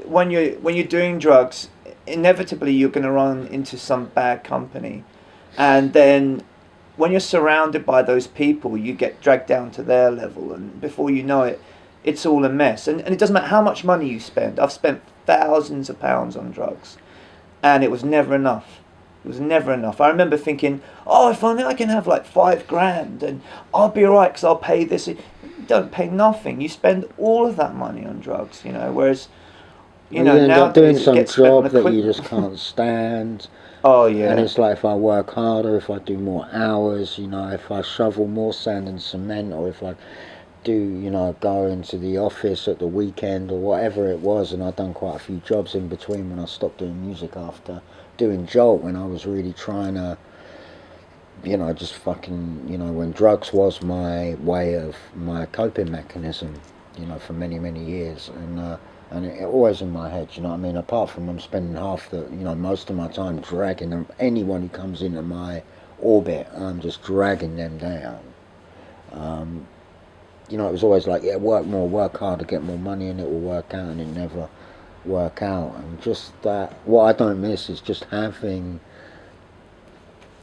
when you're doing drugs, inevitably you're going to run into some bad company, and then when you're surrounded by those people, you get dragged down to their level, and before you know it, it's all a mess. And it doesn't matter how much money you spend. I've spent thousands of pounds on drugs, and it was never enough. It was never enough. I remember thinking, oh, if only I can have like $5,000 and I'll be alright because I'll pay this. You don't pay nothing. You spend all of that money on drugs, whereas, you end up doing some job that quick... you just can't stand. Oh, yeah. And it's like if I work harder, if I do more hours, if I shovel more sand and cement, or if I do, go into the office at the weekend or whatever it was, and I've done quite a few jobs in between when I stopped doing music after doing Jolt, when I was really trying to, just fucking, when drugs was my way of my coping mechanism, for many, many years, and it always in my head, apart from I'm spending half the, most of my time dragging them, anyone who comes into my orbit, I'm just dragging them down. It was always like, yeah, work more, work harder, get more money, and it will work out, and it never work out. And just that, what I don't miss is just having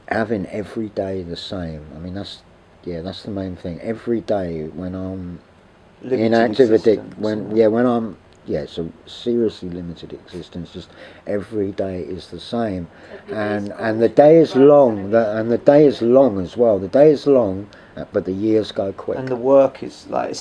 every day the same. I mean, that's the main thing. Every day when I'm in activity, when I'm it's a seriously limited existence. Just every day is the same, and the day is long. The day is long as well. The day is long, but the years go quick. And the work is like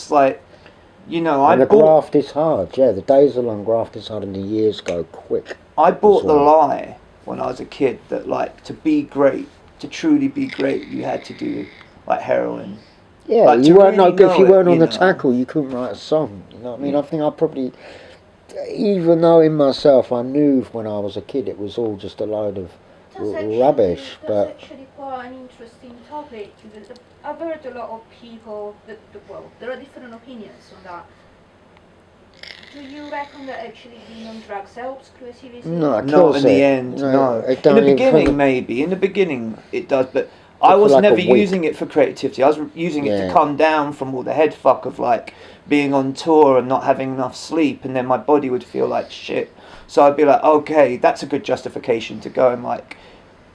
the graft is hard. Yeah, the days are long, graft is hard, and the years go quick. I bought the lie when I was a kid that to be great, to truly be great, you had to do like heroin. Yeah, like, you weren't if you weren't on the tackle, you couldn't write a song. You know what I mean? I think I probably, even though in myself I knew when I was a kid it was all just a load of rubbish. That's actually quite an interesting topic. I've heard a lot of people there are different opinions on that. Do you reckon that actually being on drugs helps creativity? No, not in the end. No. In the beginning, maybe. In the beginning, it does, but I was never using it for creativity. I was using it to come down from all the head fuck of being on tour and not having enough sleep, and then my body would feel like shit. So I'd be like, okay, that's a good justification to go and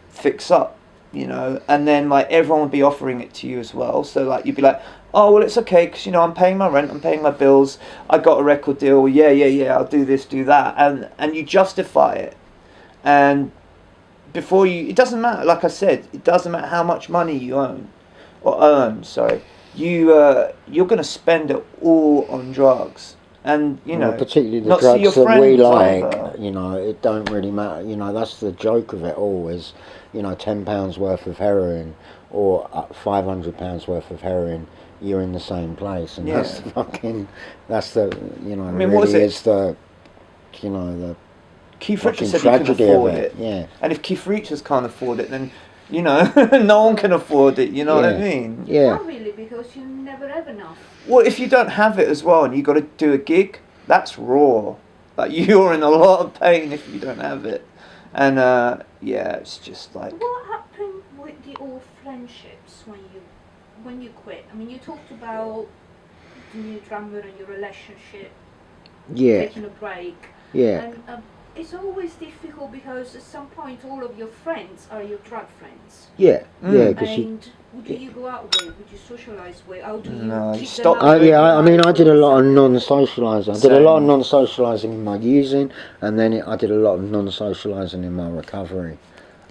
fix up, and then everyone would be offering it to you as well. So you'd be like, oh well, it's okay because I'm paying my rent, I'm paying my bills, I got a record deal. Yeah, I'll do this, do that, and you justify it, and before it doesn't matter. Like I said, it doesn't matter how much money you earn. Sorry, you're gonna spend it all on drugs, and particularly the drugs that we like. It don't really matter. That's the joke of it all. Is £10 worth of heroin or £500 worth of heroin. You're in the same place, and that's the what is it? Is the the Keith Richards said he could afford it. Yeah. And if Keith Richards can't afford it, then no one can afford it. You know what I mean? Yeah. Not really, because you never have enough. Well, if you don't have it as well, and you got to do a gig, that's raw. You're in a lot of pain if you don't have it, and it's just What happened with the old friendships when you quit? I mean, you talked about the new drummer and your relationship. Yeah. Taking a break. Yeah. And it's always difficult because at some point all of your friends are your drug friends. Yeah. Yeah. And who do you go out with? Would you socialise with? How do you keep stop. I did a lot of non-socialising. I did a lot of non-socialising in my using, and then I did a lot of non-socialising in my recovery,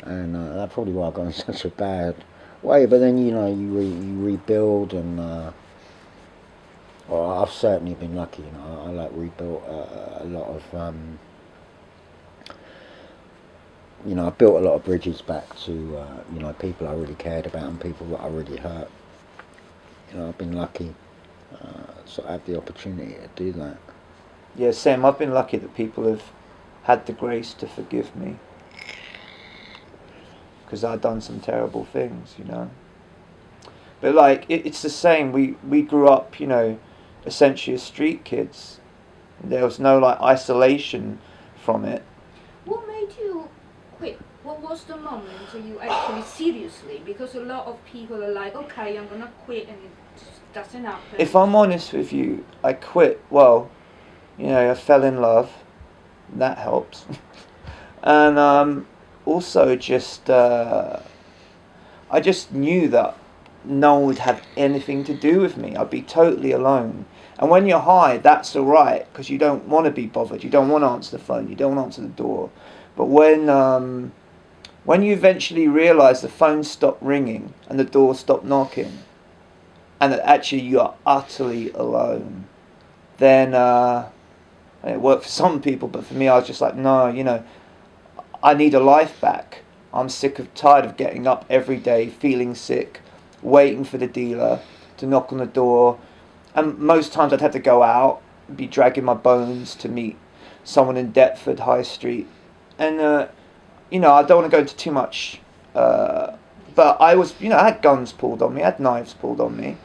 and that's probably why I got in such a bad way. But then you rebuild, and I've certainly been lucky. I rebuilt a lot of. I built a lot of bridges back to, people I really cared about and people that I really hurt. I've been lucky to have the opportunity to do that. Yeah, same. I've been lucky that people have had the grace to forgive me. Because I've done some terrible things, But it's the same. We grew up, essentially as street kids. There was no isolation from it. What made you quit? What was the moment you actually seriously? Because a lot of people are like, okay, I'm gonna quit, and it just doesn't happen. If I'm honest with you, I quit. Well, I fell in love, That helps. And also just I just knew that no one would have anything to do with me. I'd be totally alone. And when you're high, that's alright, because you don't want to be bothered. You don't want to answer the phone. You don't want to answer the door. But when you eventually realise the phone stopped ringing and the door stopped knocking, and that actually you are utterly alone, then it worked for some people, but for me, I was just like, no, I need a life back. I'm tired of getting up every day, feeling sick, waiting for the dealer to knock on the door. And most times I'd have to go out, be dragging my bones to meet someone in Deptford High Street. And, I don't want to go into too much, but I was, I had guns pulled on me, I had knives pulled on me.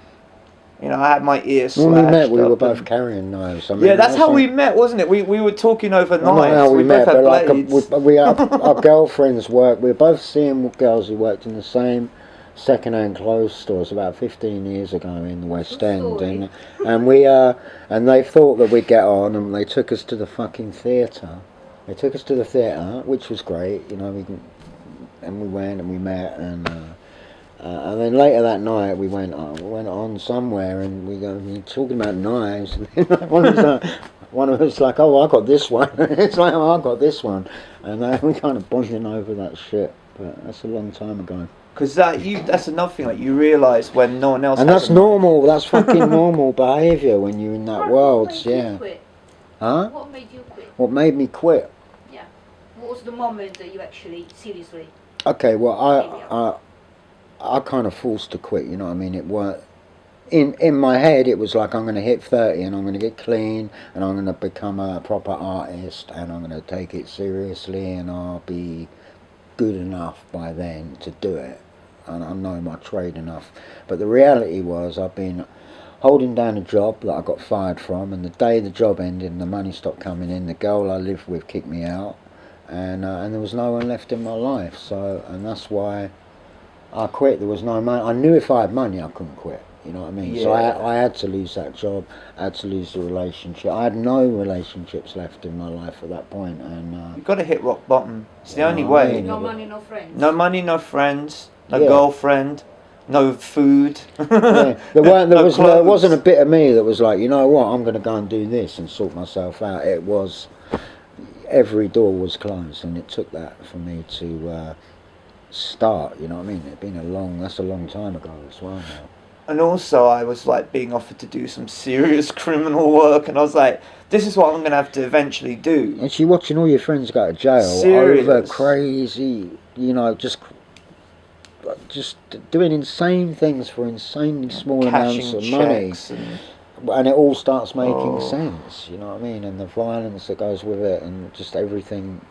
I had my ears slashed. When we met, we were both carrying knives. I mean, yeah, that's how we met, wasn't it? We were talking over knives. Not how we met, both but had blades. Our girlfriends worked. We were both seeing girls who worked in the same second-hand clothes stores about 15 years ago in the West End, and they thought that we'd get on, and they took us to the fucking theatre. They took us to the theatre, which was great. We went and we met and then later that night we went on somewhere, and we were talking about knives, and one of us was like, oh, I got this one. It's like, oh, I got this one, and we kind of bonding over that shit. But that's a long time ago. Because that's another thing, like you realise when no one else. And that's normal. That's fucking normal behaviour when you're in that world. Yeah. Huh? What made you quit? What made me quit? Yeah. What was the moment that you actually seriously? Okay. Well, I kind of forced to quit, you know what I mean? It was in my head, it was like, I'm going to hit 30 and I'm going to get clean and I'm going to become a proper artist and I'm going to take it seriously and I'll be good enough by then to do it, and I know my trade enough. But the reality was, I've been holding down a job that I got fired from, and the day the job ended and the money stopped coming in, the girl I lived with kicked me out, and there was no one left in my life. And that's why I quit. There was no money. I knew if I had money I couldn't quit, you know what I mean? Yeah. So I had to lose that job, I had to lose the relationship. I had no relationships left in my life at that point, and you've got to hit rock bottom. It's the only way. No money, no friends. No money, no friends, no girlfriend, no food. Yeah. There wasn't a bit of me that was like, you know what, I'm going to go and do this and sort myself out. It was, every door was closed, and it took that for me to start, you know what I mean? That's a long time ago as well now. And also I was like being offered to do some serious criminal work, and I was like, this is what I'm going to have to eventually do. And you're watching all your friends go to jail over crazy, just doing insane things for insanely small amounts of money. And it all starts making sense, you know what I mean? And the violence that goes with it, and just everything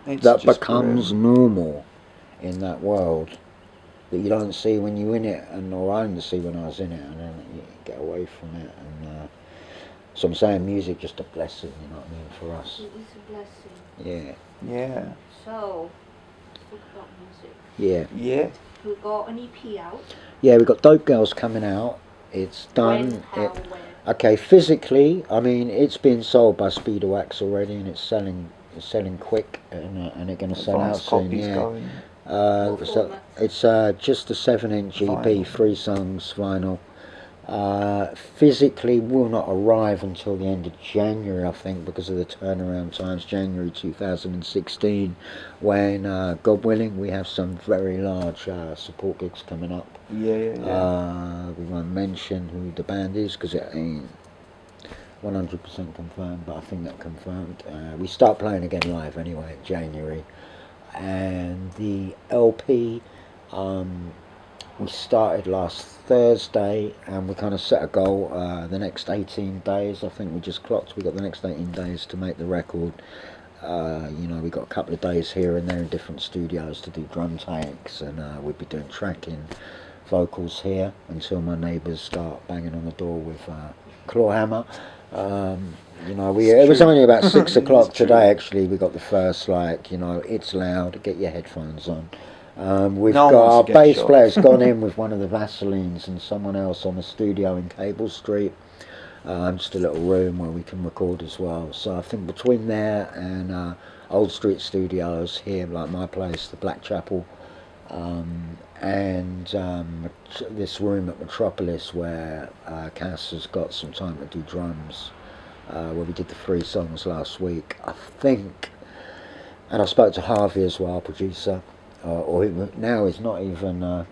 that becomes normal in that world that you don't see when you're in it, or I didn't see when I was in it, and then you get away from it. And so I'm saying, music just a blessing, you know what I mean, for us. It is a blessing. Yeah. So, talk about music. Yeah. We've got an EP out. Yeah, we've got Dope Girls coming out. It's done. When? Okay, physically, I mean, it's been sold by Speeder Wax already, and it's selling quick, and it's going to sell out soon. Yeah. It's just a 7-inch EP, 3 songs, vinyl. Physically will not arrive until the end of January, I think, because of the turnaround times, January 2016, when, God willing, we have some very large support gigs coming up. Yeah. We won't mention who the band is because it ain't 100% confirmed, but I think that's confirmed. We start playing again live anyway in January. And the LP, we started last Thursday, and we kind of set a goal the next 18 days. I think we just clocked, we got the next 18 days to make the record. We got a couple of days here and there in different studios to do drum takes, and we'll be doing tracking vocals here until my neighbours start banging on the door with claw hammer. It was only about 6 o'clock today, actually. We got the first, it's loud, get your headphones on. We've got our bass player's gone in with one of the Vaselines and someone else on the studio in Cable Street. just a little room where we can record as well. So I think between there and Old Street Studios here, like my place, the Black Chapel, and this room at Metropolis where Cass has got some time to do drums, where we did the 3 songs last week, I think. And I spoke to Harvey as well, producer, now he's not even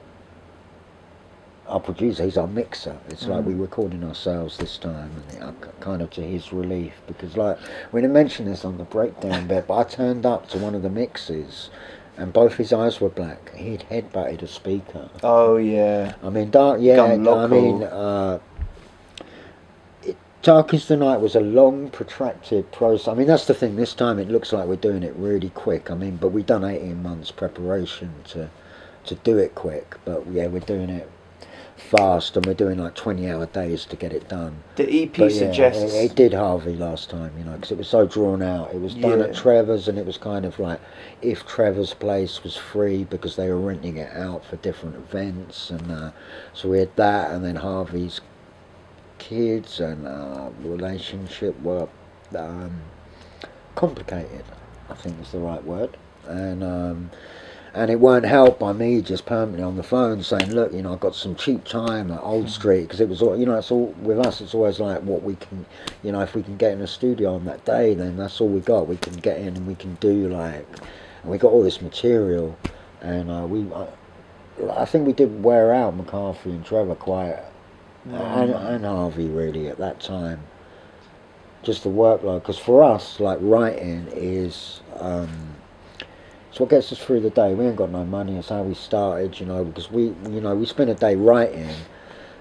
our producer, he's our mixer. It's like we're recording ourselves this time, and kind of to his relief, because like we didn't mention this on the breakdown bit, but I turned up to one of the mixes and both his eyes were black. He'd headbutted a speaker. Oh yeah. I mean, Dark as the Night was a long, protracted process. I mean, that's the thing. This time it looks like we're doing it really quick. I mean, but we've done 18 months preparation to do it quick. But yeah, we're doing it fast, and we're doing like 20-hour days to get it done. The EP suggests it did Harvey last time, you know, because it was so drawn out. It was done at Trevor's, and it was kind of like if Trevor's place was free because they were renting it out for different events, and so we had that, and then Harvey's kids and relationship were complicated, I think is the right word, and it weren't helped by me just permanently on the phone saying, look, you know, I've got some cheap time at Old Street, because it was all, you know, it's all, with us it's always like what we can, you know, if we can get in a studio on that day, then that's all we got. We can get in and we can do like, and we got all this material, and I think we did wear out McCarthy and Trevor quite, and Harvey really at that time, just the workload, because for us, like, writing is it's what gets us through the day. We ain't got no money. It's how we started, you know, because we spend a day writing.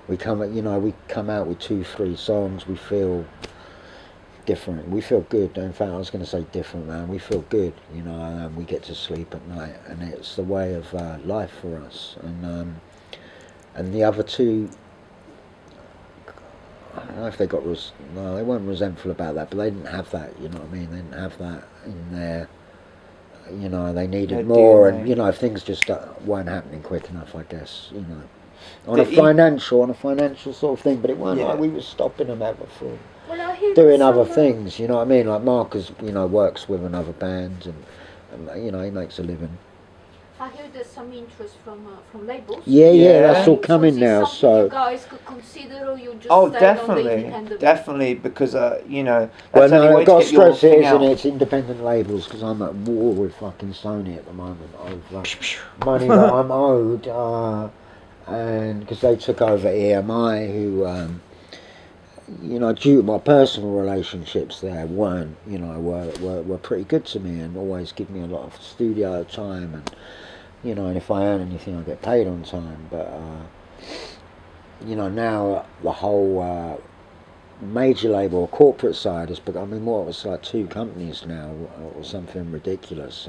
We come out with 2-3 songs. We feel different. We feel good. In fact, I was going to say different, man. We feel good, you know, and we get to sleep at night, and it's the way of life for us. And the other two, I don't know if they got no, they weren't resentful about that, but they didn't have that. You know what I mean? They didn't have that in there. You know, they needed more, and you know, things just weren't happening quick enough, I guess. You know, on a financial sort of thing, but it weren't like we were stopping them ever from doing other things. You know what I mean? Like Marcus, you know, works with another band, and you know, he makes a living. I hear there's some interest from labels. Yeah, that's all coming now. So you guys could consider, or you just definitely, because you know. Well, no, I've got to stress it's independent labels, because I'm at war with fucking Sony at the moment over money that I'm owed, and because they took over EMI, who, you know, due to my personal relationships there, were pretty good to me and always give me a lot of studio time, and you know, and if I earn anything, I get paid on time. But you know, now the whole major label or corporate side has become, I mean, what, it's like 2 companies now or something ridiculous,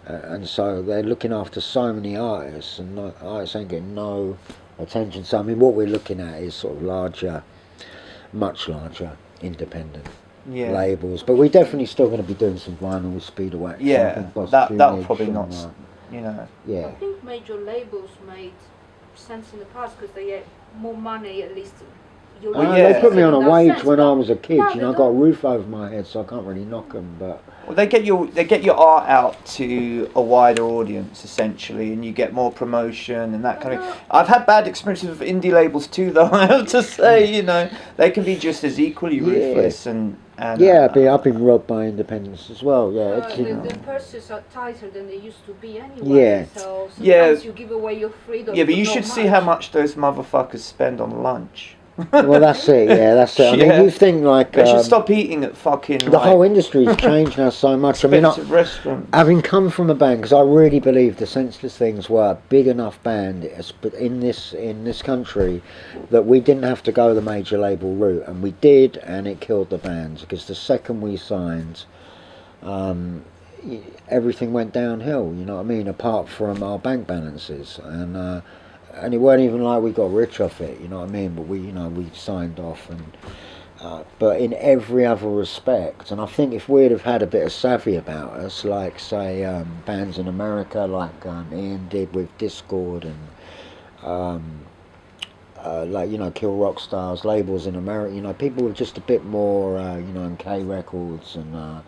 and so they're looking after so many artists, and artists ain't getting no attention. So I mean, what we're looking at is sort of larger, much larger independent labels, but we're definitely still going to be doing some vinyl with Speed Away. That'll probably not, you know. Yeah. I think major labels made sense in the past because they get more money, at least. They put me on a wage when I was a kid. You know, I got a roof over my head, so I can't really knock them. But they get your art out to a wider audience essentially, and you get more promotion and that kind of. I've had bad experiences with indie labels too, though. I have to say, you know, they can be just as equally ruthless and I've been robbed by independents as well. Yeah, the purses are tighter than they used to be anyway. Yeah. So sometimes you give away your freedom. Yeah, but you should see how much those motherfuckers spend on lunch. Well, that's it. Yeah, that's it. I mean, you think like they should stop eating at fucking. The whole industry's changed now so much. I mean, having come from a band, because I really believe the Senseless Things were a big enough band, but in this country, that we didn't have to go the major label route, and we did, and it killed the bands, because the second we signed, everything went downhill. You know what I mean? Apart from our bank balances, and it weren't even like we got rich off it, you know what I mean? But we signed off, and but in every other respect, and I think if we'd have had a bit of savvy about us, like say bands in America, like Ian did with Discord, and like, you know, Kill Rock Stars, labels in America, you know, people were just a bit more, you know, MK Records and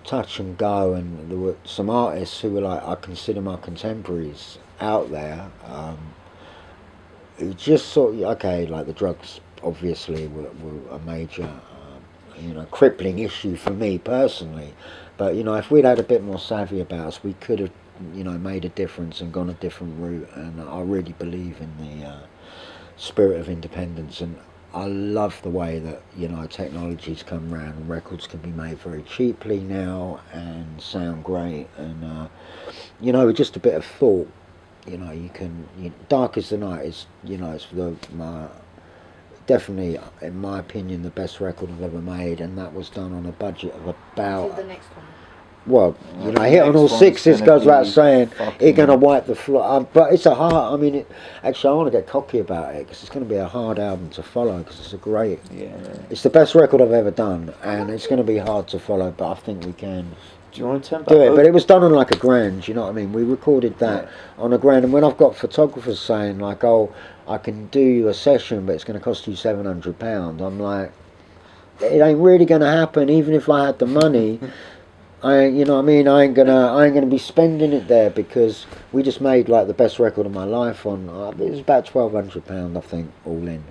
Touch and Go, and there were some artists who were like, I consider my contemporaries out there, who just sort of, okay, like the drugs obviously were a major, you know, crippling issue for me personally, but, you know, if we'd had a bit more savvy about us, we could have, you know, made a difference and gone a different route, and I really believe in the spirit of independence, and I love the way that, you know, technology's come around and records can be made very cheaply now and sound great, and you know, with just a bit of thought, you know, you can, Dark as the Night is, you know, it's definitely, in my opinion, the best record I've ever made, and that was done on a budget of about, the next one. well, you know, hit on all sixes goes without saying. It's going to wipe the floor. But it's a hard, I mean, actually, I want to get cocky about it, because it's going to be a hard album to follow, because it's a great, it's the best record I've ever done, and it's going to be hard to follow, but I think we can do you want to do it. But it was done on like a grand, you know what I mean? We recorded that on a grand, and when I've got photographers saying like, oh, I can do you a session, but it's going to cost you £700, I'm like, it ain't really going to happen, even if I had the money. You know what I mean? I ain't gonna be spending it there, because we just made like the best record of my life on. It was about £1,200, I think, all in.